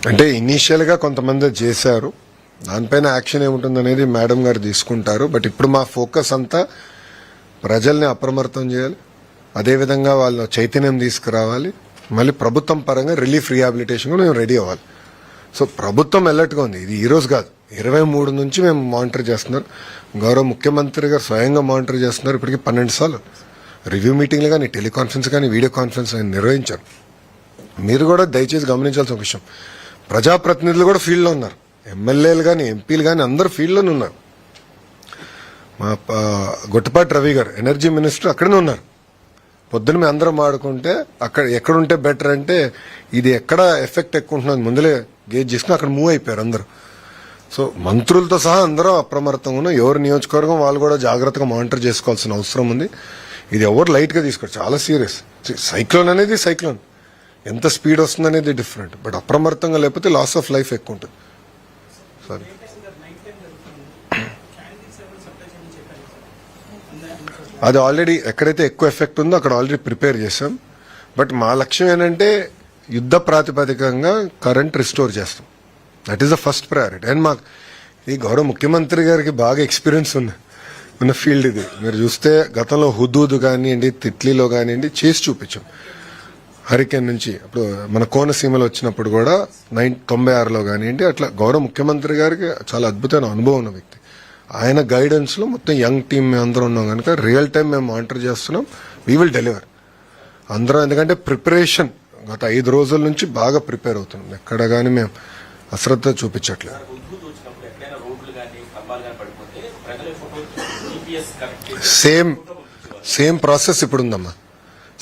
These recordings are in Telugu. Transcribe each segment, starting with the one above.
అంటే ఇనీషియల్గా కొంతమంది చేశారు, దానిపైన యాక్షన్ ఏముంటుంది అనేది మేడం గారు తీసుకుంటారు. బట్ ఇప్పుడు మా ఫోకస్ అంతా ప్రజల్ని అప్రమత్తం చేయాలి, అదేవిధంగా వాళ్ళ చైతన్యం తీసుకురావాలి, మళ్ళీ ప్రభుత్వం పరంగా రిలీఫ్ రీహాబిలిటేషన్ కూడా మేము రెడీ అవ్వాలి. సో ప్రభుత్వం అలర్ట్గా ఉంది. ఇది ఈ రోజు కాదు, 23 నుంచి మేము మానిటర్ చేస్తున్నారు. గౌరవ ముఖ్యమంత్రి గారు స్వయంగా మానిటర్ చేస్తున్నారు. ఇప్పటికీ 12 సార్లు రివ్యూ మీటింగ్లు కానీ, టెలికాన్ఫరెన్స్ కానీ, వీడియో కాన్ఫరెన్స్ ఆయన నిర్వహించారు. మీరు కూడా దయచేసి గమనించాల్సిన విషయం, ప్రజాప్రతినిధులు కూడా ఫీల్డ్లో ఉన్నారు, ఎమ్మెల్యేలు కానీ, ఎంపీలు కానీ అందరూ ఫీల్డ్లోనే ఉన్నారు. మా గొట్టపాటి రవి గారు ఎనర్జీ మినిస్టర్ అక్కడనే ఉన్నారు. పొద్దున మేము అందరం ఆడుకుంటే అక్కడ ఎక్కడుంటే బెటర్ అంటే ఇది ఎక్కడ ఎఫెక్ట్ ఎక్కువ ఉంటున్నది ముందులే గేజ్ చేసుకుని అక్కడ మూవ్ అయిపోయారు అందరూ. సో మంత్రులతో సహా అందరూ అప్రమత్తంగా ఉన్నారు. ఎవరి నియోజకవర్గం వాళ్ళు కూడా జాగ్రత్తగా మానిటర్ చేసుకోవాల్సిన అవసరం ఉంది. ఇది ఎవరు లైట్గా తీసుకోరు, చాలా సీరియస్. సైక్లోన్ అనేది సైక్లోన్, ఎంత స్పీడ్ వస్తుంది అనేది డిఫరెంట్. బట్ అప్రమత్తంగా లేకపోతే లాస్ ఆఫ్ లైఫ్ ఎక్కువ ఉంటుంది. సరే, అది ఆల్రెడీ ఎక్కడైతే ఎక్కువ ఎఫెక్ట్ ఉందో అక్కడ ఆల్రెడీ ప్రిపేర్ చేసాం. బట్ మా లక్ష్యం ఏంటంటే యుద్ధ ప్రాతిపదికంగా కరెంట్ రిస్టోర్ చేస్తాం. That is the first priority. And మాకు ఈ గౌరవ ముఖ్యమంత్రి గారికి బాగా ఎక్స్పీరియన్స్ ఉన్న ఫీల్డ్ ఇది. మీరు చూస్తే గతంలో హుదూద్ కానివ్వండి, తిట్లీలో కానివ్వండి చేసి చూపించాం. హరికేన్ నుంచి ఇప్పుడు మన కోనసీమలో వచ్చినప్పుడు కూడా 96లో కానివ్వండి, అట్లా గౌరవ ముఖ్యమంత్రి గారికి చాలా అద్భుతమైన అనుభవం ఉన్న వ్యక్తి. ఆయన గైడెన్స్ లో మొత్తం యంగ్ టీమ్ మేము అందరం ఉన్నాం కనుక రియల్ టైం మేము మానిటర్ చేస్తున్నాం. వీ విల్ డెలివర్ అందరం. ఎందుకంటే ప్రిపరేషన్ గత 5 రోజుల నుంచి బాగా ప్రిపేర్ అవుతున్నాం. ఎక్కడ కానీ మేము అశ్రద్ధ చూపించట్లేదు. సేమ్ ప్రాసెస్ ఇప్పుడు ఉందమ్మా,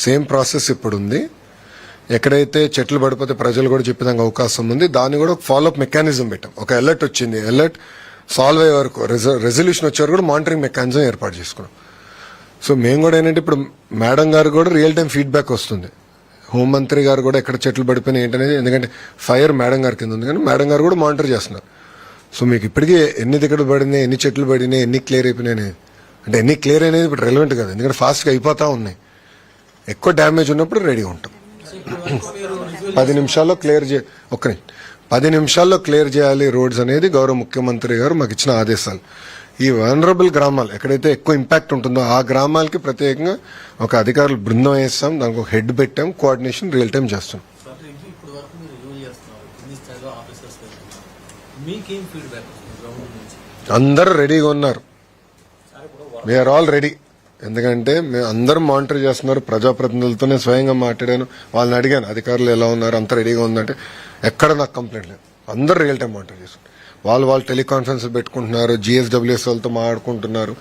సేమ్ ప్రాసెస్ ఇప్పుడు ఉంది. ఎక్కడైతే చెట్లు పడిపోతే ప్రజలు కూడా చెప్పేదానికి అవకాశం ఉంది. దాన్ని కూడా ఫాలోఅప్ మెకానిజం పెట్టాం. ఒక అలర్ట్ వచ్చింది, అలర్ట్ సాల్వ్ అయ్యే వరకు, రెజల్యూషన్ వచ్చే వరకు కూడా మానిటరింగ్ మెకానిజం ఏర్పాటు చేసుకున్నాం. సో మేము కూడా ఏంటంటే ఇప్పుడు మేడం గారు కూడా రియల్ టైం ఫీడ్బ్యాక్ వస్తుంది. హోంమంత్రి గారు కూడా ఎక్కడ చెట్లు పడిపోయినాయి ఏంటనేది, ఎందుకంటే ఫైర్ మేడం గారి కింద ఉంది కానీ మేడం గారు కూడా మానిటర్ చేస్తున్నారు. సో మీకు ఇప్పటికీ ఎన్ని దిక్కలు పడినాయి, ఎన్ని చెట్లు పడినాయి, ఎన్ని క్లియర్ అయిపోయినాయి అంటే ఎన్ని క్లియర్ అనేది ఇప్పుడు రెలవెంట్ కాదు, ఎందుకంటే ఫాస్ట్గా అయిపోతా ఉన్నాయి. ఎక్కువ డ్యామేజ్ ఉన్నప్పుడు రెడీగా ఉంటాం. 10 నిమిషాల్లో క్లియర్ 10 నిమిషాల్లో క్లియర్ చేయాలి రోడ్స్ అనేది గౌరవ ముఖ్యమంత్రి గారు మాకు ఇచ్చిన ఆదేశాలు. ఈ వనరబుల్ గ్రామాలు ఎక్కడైతే ఎక్కువ ఇంపాక్ట్ ఉంటుందో ఆ గ్రామాలకి ప్రత్యేకంగా ఒక అధికారులు బృందం వేస్తాం, దానికి ఒక హెడ్ పెట్టాం, కోఆర్డినేషన్ రియల్ టైం చేస్తాం. అందరూ రెడీగా ఉన్నారు, వీఆర్ ఆల్ రెడీ. ఎందుకంటే మేము అందరం మానిటర్ చేస్తున్నారు. ప్రజాప్రతినిధులతో నేను స్వయంగా మాట్లాడాను, వాళ్ళని అడిగాను అధికారులు ఎలా ఉన్నారు, అంత రెడీగా ఉందంటే ఎక్కడ నాకు కంప్లైంట్ లేదు. అందరూ రియల్ టైం మానిటర్ చేస్తున్నారు. వాళ్ళు టెలికాన్ఫరెన్స్ పెట్టుకుంటున్నారు, GSWS వాళ్ళతో మాట్లాడుకుంటున్నారు,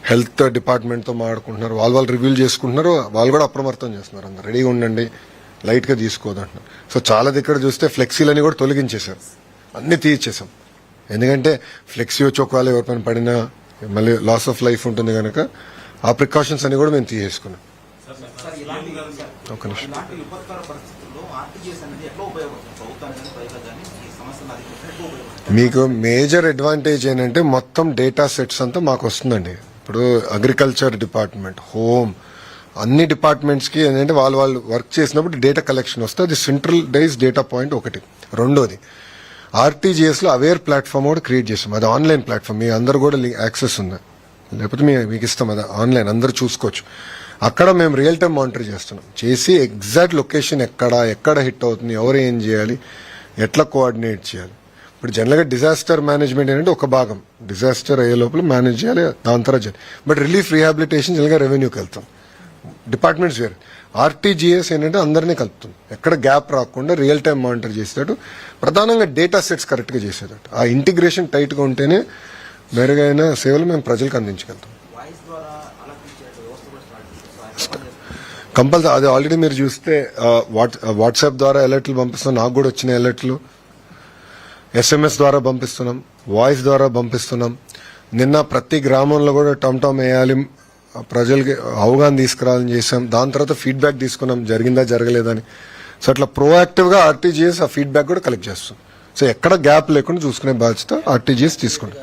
హెల్త్ డిపార్ట్మెంట్తో మాట్లాడుకుంటున్నారు, వాళ్ళు రివ్యూ చేసుకుంటున్నారు. వాళ్ళు కూడా అప్రమత్తం చేస్తున్నారు, అందరు రెడీగా ఉండండి, లైట్గా తీసుకోదంటున్నారు. సో చాలా దగ్గర చూస్తే ఫ్లెక్సీలని కూడా తొలగించేశారు, అన్ని తీయించేసాం. ఎందుకంటే ఫ్లెక్సీ వచ్చి ఒకవేళ ఎవరిపైన పడినా మళ్ళీ లాస్ ఆఫ్ లైఫ్ ఉంటుంది కనుక ఆ ప్రికాషన్స్ అన్ని కూడా మేము తీసేసుకున్నాం. ఒక నిమిషం. మీకు మేజర్ అడ్వాంటేజ్ ఏంటంటే మొత్తం డేటా సెట్స్ అంతా మాకు వస్తుందండి. ఇప్పుడు అగ్రికల్చర్ డిపార్ట్మెంట్, హోమ్, అన్ని డిపార్ట్మెంట్స్ కి ఏంటంటే వాళ్ళు వర్క్ చేసినప్పుడు డేటా కలెక్షన్ వస్తే అది సెంట్రలైజ్ డేటా పాయింట్ ఒకటి. రెండోది RTGS లో అవేర్ ప్లాట్ఫామ్ కూడా క్రియేట్ చేస్తాం. అది ఆన్లైన్ ప్లాట్ఫామ్, మీ అందరు కూడా యాక్సెస్ ఉంది, లేకపోతే మీకు ఇస్తాం. అది ఆన్లైన్ అందరు చూసుకోవచ్చు. అక్కడ మేము రియల్ టైం మానిటర్ చేస్తున్నాం, చేసి ఎగ్జాక్ట్ లొకేషన్ ఎక్కడ హిట్ అవుతుంది, ఎవరు ఏం చేయాలి, ఎట్లా కోఆర్డినేట్ చేయాలి. ఇప్పుడు జనరల్గా డిజాస్టర్ మేనేజ్మెంట్ ఏంటంటే ఒక భాగం, డిజాస్టర్ అయ్యే లోపల మేనేజ్ చేయాలి, దాని తర్వాత చేయాలి. బట్ రిలీఫ్ రీహాబిలిటేషన్ జనరల్గా రెవెన్యూకి వెళ్తాం, డిపార్ట్మెంట్స్ వేరే. RTGS ఏంటంటే అందరినీ కలుపుతుంది, ఎక్కడ గ్యాప్ రాకుండా రియల్ టైం మానిటర్ చేసేటట్టు, ప్రధానంగా డేటా సెట్స్ కరెక్ట్గా చేసేటట్టు. ఆ ఇంటిగ్రేషన్ టైట్గా ఉంటేనే మెరుగైన సేవలు మేము ప్రజలకు అందించగలుగుతాం. కంపల్సరీ అది ఆల్రెడీ మీరు చూస్తే వాట్సాప్ ద్వారా అలర్ట్లు పంపిస్తున్నాం, నాకు కూడా వచ్చిన అలర్ట్లు, SMS ద్వారా పంపిస్తున్నాం, వాయిస్ ద్వారా పంపిస్తున్నాం. నిన్న ప్రతి గ్రామంలో కూడా టమ్ వేయాలి, ప్రజలకి అవగాహన తీసుకురావాలని చేసాం. దాని తర్వాత ఫీడ్బ్యాక్ తీసుకున్నాం, జరిగిందా జరగలేదని. సో అట్లా ప్రోయాక్టివ్గా RTGS ఆ ఫీడ్బ్యాక్ కూడా కలెక్ట్ చేస్తాం. సో ఎక్కడ గ్యాప్ లేకుండా చూసుకునే బాధ్యత RTGS తీసుకుంటాం.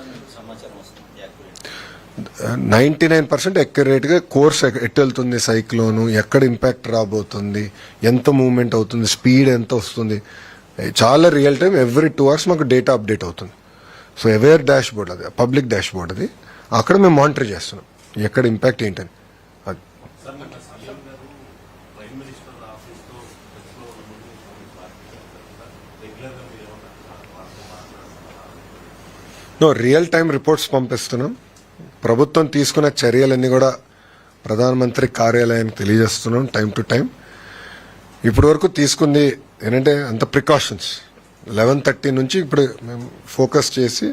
99% అక్యురేట్గా కోర్స్ ఎటు వెళ్తుంది, సైక్లోను ఎక్కడ ఇంపాక్ట్ రాబోతుంది, ఎంత మూవ్మెంట్ అవుతుంది, స్పీడ్ ఎంత వస్తుంది, చాలా రియల్ టైం ఎవ్రీ 2 hours మాకు డేటా అప్డేట్ అవుతుంది. సో అవేర్ డాష్ బోర్డ్, అది పబ్లిక్ డాష్ బోర్డ్, అది అక్కడ మేము మానిటర్ చేస్తున్నాం ఎక్కడ ఇంపాక్ట్ ఏంటని. అది రియల్ టైం రిపోర్ట్స్ పంపిస్తున్నాం. ప్రభుత్వం తీసుకున్న చర్యలన్నీ కూడా ప్రధానమంత్రి కార్యాలయానికి తెలియజేస్తున్నాం టైం టు టైం. ఇప్పటి వరకు తీసుకుంది ఏంటంటే అంత ప్రికాషన్స్. 11:30 నుంచి ఇప్పుడు మేము ఫోకస్ చేసి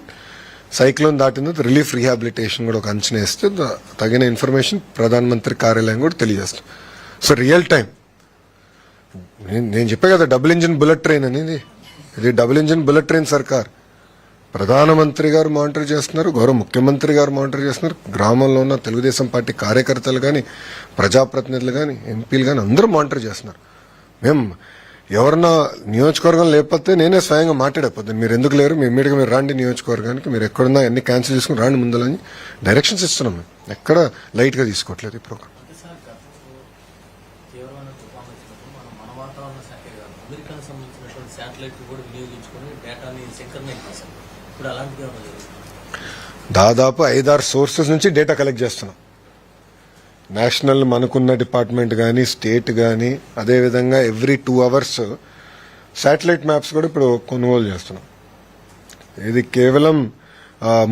సైక్లోన్ దాటిన రిలీఫ్ రీహాబిలిటేషన్ కూడా ఒక అంచనా వేస్తే తగిన ఇన్ఫర్మేషన్ ప్రధానమంత్రి కార్యాలయం కూడా తెలియజేస్తాం. సో రియల్ టైం నేను చెప్పే కదా డబుల్ ఇంజిన్ బుల్లెట్ ట్రైన్ అనేది, ఇది డబుల్ ఇంజిన్ బుల్లెట్ ట్రైన్ సర్కార్. ప్రధానమంత్రి గారు మానిటర్ చేస్తున్నారు, గౌరవ ముఖ్యమంత్రి గారు మానిటర్ చేస్తున్నారు, గ్రామంలో ఉన్న తెలుగుదేశం పార్టీ కార్యకర్తలు కానీ, ప్రజాప్రతినిధులు కానీ, ఎంపీలు కానీ అందరూ మానిటర్ చేస్తున్నారు. మేము ఎవరన్నా నియోజకవర్గం లేకపోతే నేనే స్వయంగా మాట్లాడకపోతే మీరు ఎందుకు లేరు, మీ ఇమ్మీడియట్గా మీరు రాండి నియోజకవర్గానికి, మీరు ఎక్కడున్నా అన్ని క్యాన్సిల్ చేసుకుని రాండి ముందలని డైరెక్షన్స్ ఇస్తున్నాం. మేము ఎక్కడ లైట్గా తీసుకోవట్లేదు ఈ ప్రోగ్రామ్. దాదాపు 5-6 సోర్సెస్ నుంచి డేటా కలెక్ట్ చేస్తున్నాం. నేషనల్ మనకున్న డిపార్ట్మెంట్ కానీ, స్టేట్ కానీ, అదేవిధంగా ఎవ్రీ 2 hours శాటిలైట్ మ్యాప్స్ కూడా ఇప్పుడు కొనుగోలు చేస్తున్నాం. ఇది కేవలం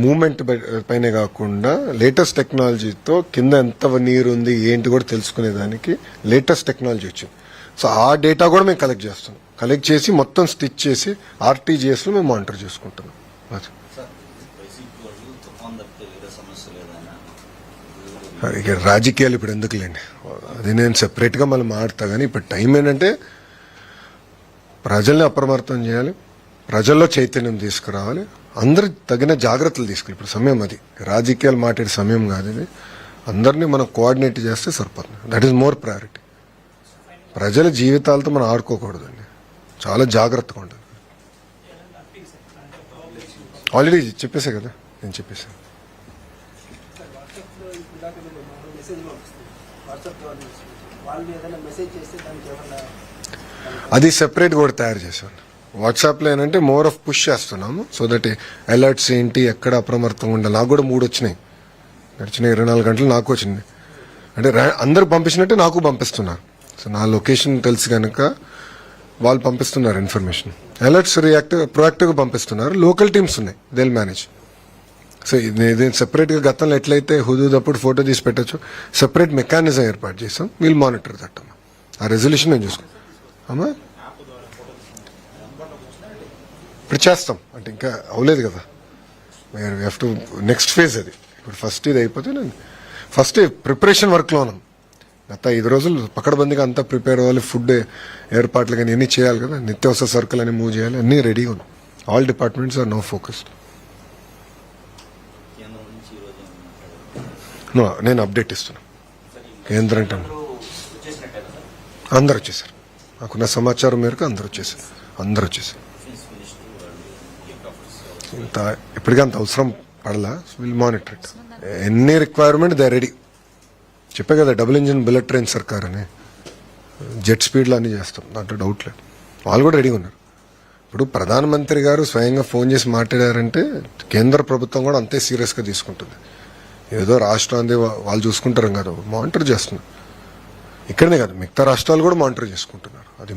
మూమెంట్ పైనే కాకుండా లేటెస్ట్ టెక్నాలజీతో కింద ఎంత నీరు ఉంది ఏంటి కూడా తెలుసుకునేదానికి లేటెస్ట్ టెక్నాలజీ వచ్చింది. సో ఆ డేటా కూడా మేము కలెక్ట్ చేస్తున్నాం. కలెక్ట్ చేసి మొత్తం స్టిచ్ చేసి ఆర్టీజీఎస్లో మేము మానిటర్ చేసుకుంటున్నాం. ఇక రాజకీయాలు ఇప్పుడు ఎందుకులేండి, అది నేను సెపరేట్గా మళ్ళీ మాట్లాడతా. కానీ ఇప్పుడు టైం ఏంటంటే ప్రజల్ని అప్రమత్తం చేయాలి, ప్రజల్లో చైతన్యం తీసుకురావాలి, అందరు తగిన జాగ్రత్తలు తీసుకోవాలి. ఇప్పుడు సమయం అది, రాజకీయాలు మాట్లాడే సమయం కాదు ఇది. అందరినీ మనం కోఆర్డినేట్ చేస్తే సరిపోతుంది. That is more priority. ప్రజల జీవితాలతో మనం ఆడుకోకూడదండి, చాలా జాగ్రత్తగా ఉంటుంది. ఆల్రెడీ చెప్పేసా కదా, నేను చెప్పేసాను. అది సెపరేట్ కూడా తయారు చేశాను. వాట్సాప్లో ఏంటంటే మోర్ ఆఫ్ పుష్ చేస్తున్నాము. సో దట్ అలర్ట్స్ ఏంటి, ఎక్కడ అప్రమత్తంగా ఉండాలి. నాకు కూడా 3 వచ్చినాయి, గడిచిన 24 గంటలు నాకు వచ్చింది. అంటే అందరు పంపించినట్టే నాకు పంపిస్తున్నారు. సో నా లొకేషన్ తెలుసు కనుక వాళ్ళు పంపిస్తున్నారు ఇన్ఫర్మేషన్. అలర్ట్స్ ప్రొయాక్టివ్గా పంపిస్తున్నారు. లోకల్ టీమ్స్ ఉన్నాయి, దే విల్ మేనేజ్. సో ఇది సెపరేట్గా గతంలో ఎట్లయితే హుదూదప్పుడు ఫోటో తీసి పెట్టచ్చు, సెపరేట్ మెకానిజం ఏర్పాటు చేస్తాం. వీల్ మానిటర్ దట్ అమ్మా. ఆ రెజల్యూషన్ నేను చూసుకో అమ్మా. ఇప్పుడు చేస్తాం అంటే ఇంకా అవ్వలేదు కదా, హ్యావ్ టు నెక్స్ట్ ఫేజ్ అది. ఇప్పుడు ఫస్ట్ ఇది అయిపోతే నేను ఫస్ట్ ప్రిపరేషన్ వర్క్లో ఉన్నాం. గత 5 రోజులు పకడ్బందీగా అంతా ప్రిపేర్ అవ్వాలి. ఫుడ్ ఏర్పాట్లు కానీ అన్నీ చేయాలి కదా, నిత్యావసర సరుకులు అన్ని మూవ్ చేయాలి, అన్నీ రెడీగా ఉన్నాం. All departments are no focused. నేను అప్డేట్ ఇస్తున్నా. కేంద్రం అంటే అందరు వచ్చేసారు, నాకున్న సమాచారం మేరకు అందరు వచ్చేసారు. ఇంత ఇప్పటికీ అంత అవసరం పడలా. Will monitor it. ఎన్ని రిక్వైర్మెంట్ దే రెడీ. చెప్పే కదా డబుల్ ఇంజిన్ బుల్లెట్ ట్రైన్ సర్కార్ అని, జెట్ స్పీడ్లో అన్నీ చేస్తాం, దాంట్లో డౌట్ లేదు. వాళ్ళు కూడా రెడీగా ఉన్నారు. ఇప్పుడు ప్రధానమంత్రి గారు స్వయంగా ఫోన్ చేసి మాట్లాడారంటే కేంద్ర ప్రభుత్వం కూడా అంతే సీరియస్గా తీసుకుంటుంది. ఏదో రాష్ట్రాన్ని వాళ్ళు చూసుకుంటారు కదా, మానిటర్ చేస్తున్నారు. ఇక్కడనే కాదు, మిగతా రాష్ట్రాలు కూడా మానిటర్ చేసుకుంటున్నారు. అది